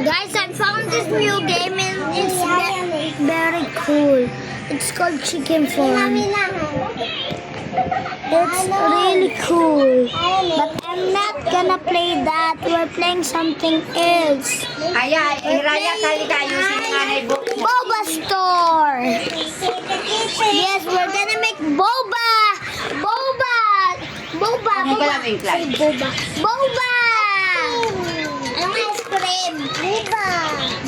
Guys, I found this new game and it's very cool. It's called Chicken Farm. It's really cool. But I'm not gonna play that. We're playing something else. Aya, Raya, kali kayo si Nanay Bobo. Boba Store. Yes, we're gonna make boba. Boba. Boba. Ano Boba. pala may plan? Say boba. Boba. Ang ice cream. Boba.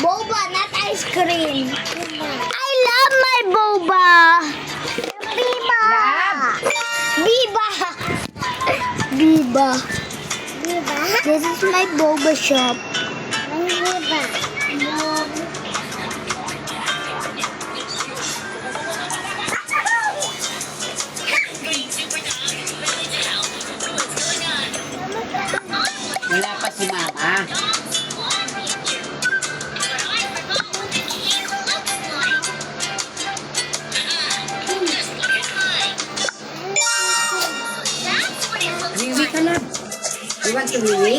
Boba, not ice cream. I love my boba. Biba. Biba. Biba. Biba. This is my boba shop. Biba. Wala pa si Mama. Wiwi ka lang. You want to wiwi?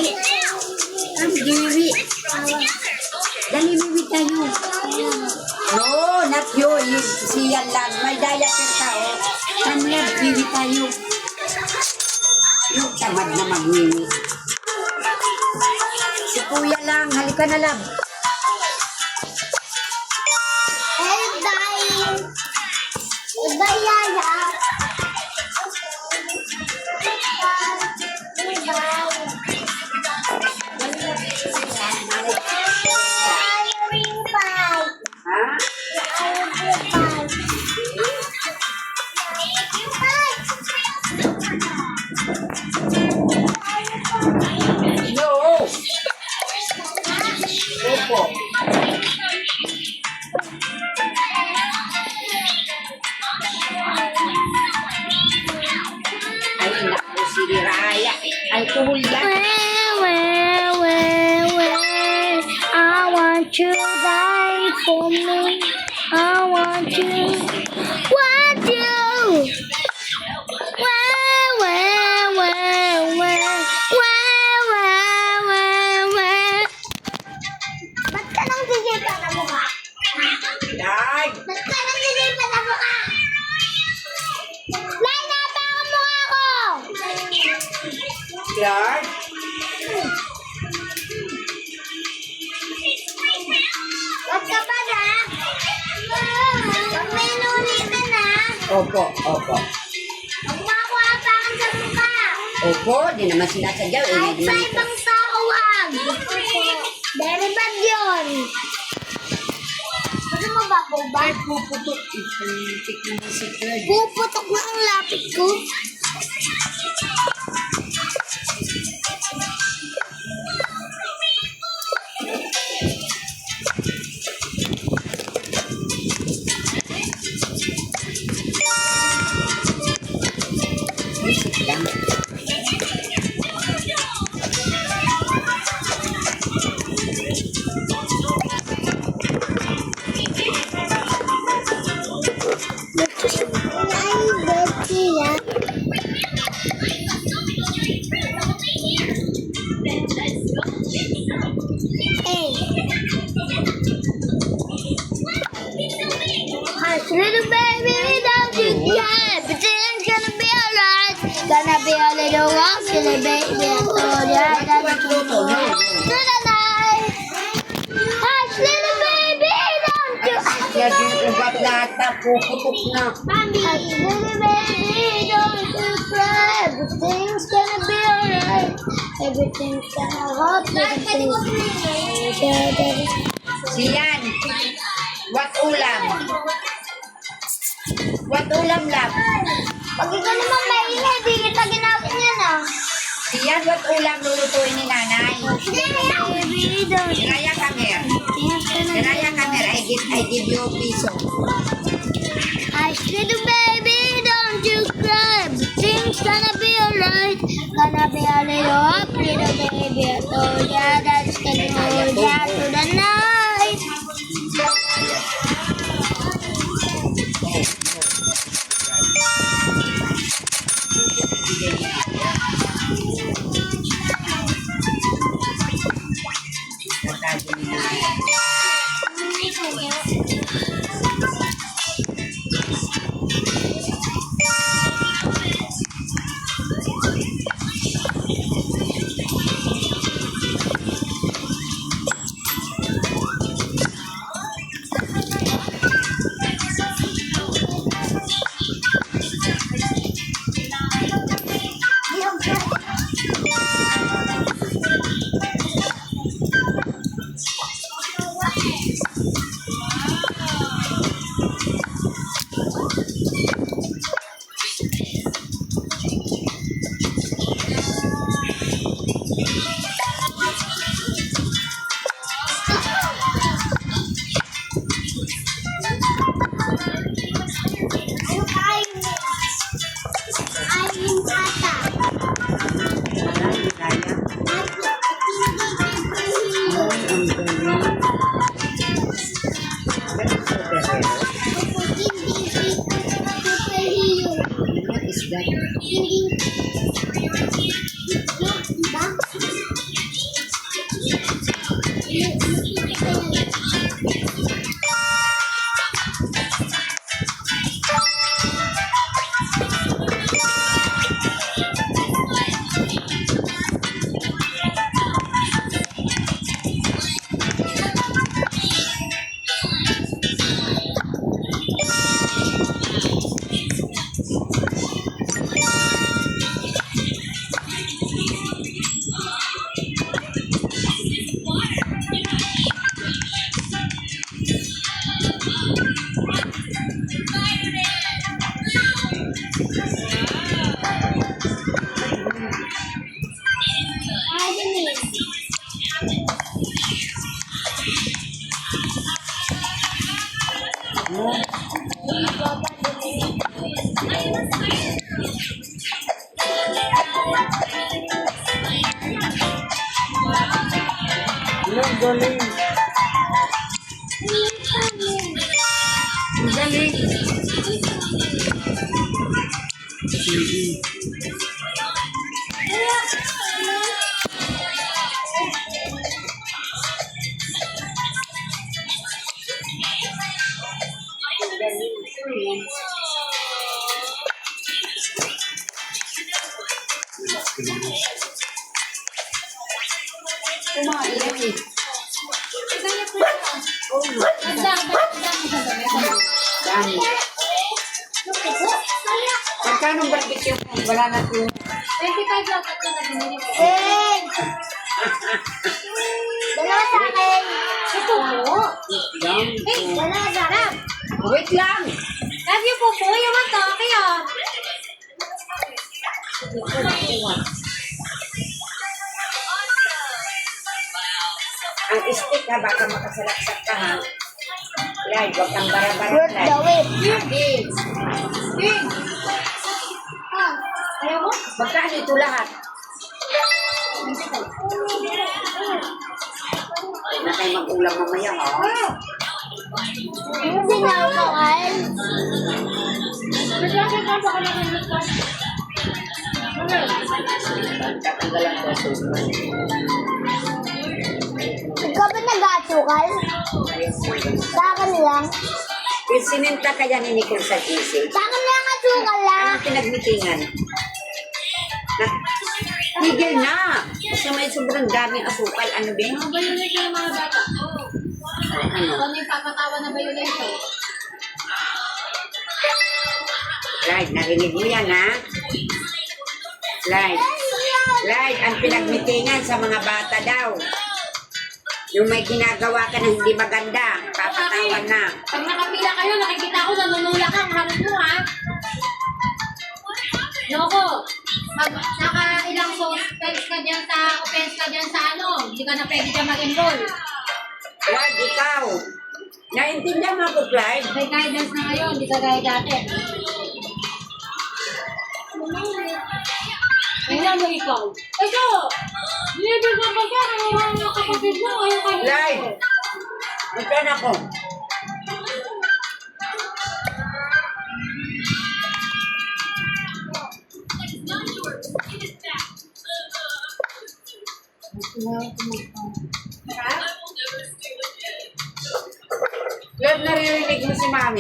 Come, wiwi. Dali, wiwi tayo. No, not you. Si Yan lang. May diaper ka, oh. Come, love, wiwi tayo. Yung tamad na magwiwi. Si Kuya lang. Halika na, love. Hey, bye. Bye, Yaya. Ha? No. Opo. Ay, naku, si Raya. Alcohol yan. I want you to die for me. I want you. Want you. Ba't ka nang sisipan na mukha? Dad. Ba't ka nang sisipan na mukha? Line up ang mukha ko! Dad. Ba't ka pa na? Huwag may inulitin na. Opo, opo. Huwag makuha pa ka sa mukha. Opo, di naman sinasadyaw. Eh, Kahit di sa naman ibang tao, wag. Very bad yun. Gusto mo ba, Boba? puputok. Ipitik mo si Fred. Puputok na ang lapit ko. Music lang. Hush, little baby, don't you cry. Everything's gonna be alright. Gonna be a little rock, little baby. I told ya that it's to the night. Hush, little baby, don't you Kaya di ubat lahat na puputok na. Hush, little baby, don't you cry. Everything's gonna be alright. Everything's gonna hop, everything's gonna Siyan. What ulam? What ulam lang? Pag ikaw naman maingay, di kita ginawin yan ah. Siyan, what ulam lulutuin ni nanay? Baby, don't you Raya, come here. cry. Raya, come here. I give you a piso. Hush, little baby, don't you cry. Everything's gonna be alright. Gonna be a little up, little baby. I told ya that it's gonna hold ya to the night. Nagkagaling What is that? Ang galing. Ang galing. Kumain yan eh. Dami. Magkano barbecue mo? Wala na ito. 25 lang ito na binili ko. Dalawa sa akin. Ito po. Dalawa sa akin. Wait lang. Love you po po. Yaman to. Kaya. Ang stick ha, baka makasalaksak ka ha. Lai, huwag kang bara-bara. Good the way. Adi, Ayaw mo? magkano ito lahat? Na tayo mag-ulam mamaya ha. Hindi na ako kakain. Tatanggalan ko ito. Ikaw ba nag-atsukal? Sa akin lang. Sininta kaya ni Nicole sa GC. Sa akin lang atsukal lang. Anong pinagmitingan? Tigil na! Kasi may sobrang daming asukal. Ano ba yun? Mga bayonate ng mga bata. Ano? Ano yung papatawa na bayonate? Clyde, narinig mo yan ha? Clyde. Clyde, ang pinagmitingan sa mga bata daw. Yung may ginagawa ka na hindi maganda, papatawan na. Pag nakapila kayo, nakikita ko, nanunula ka, ang harap mo ha. Loko, pag naka-ilang offense ka dyan sa ano, hindi ka na pwede dyan mag-enroll. Clyde, ikaw. Naintindihan mo ko, Clyde? May guidance na ngayon, hindi ka gaya dati. Tingnan mo ikaw. Ito! Binibigyan ka siya ng mga kapatid mo. Ayaw ka Clyde! Magkano ako? Pag naririnig mo si Mami,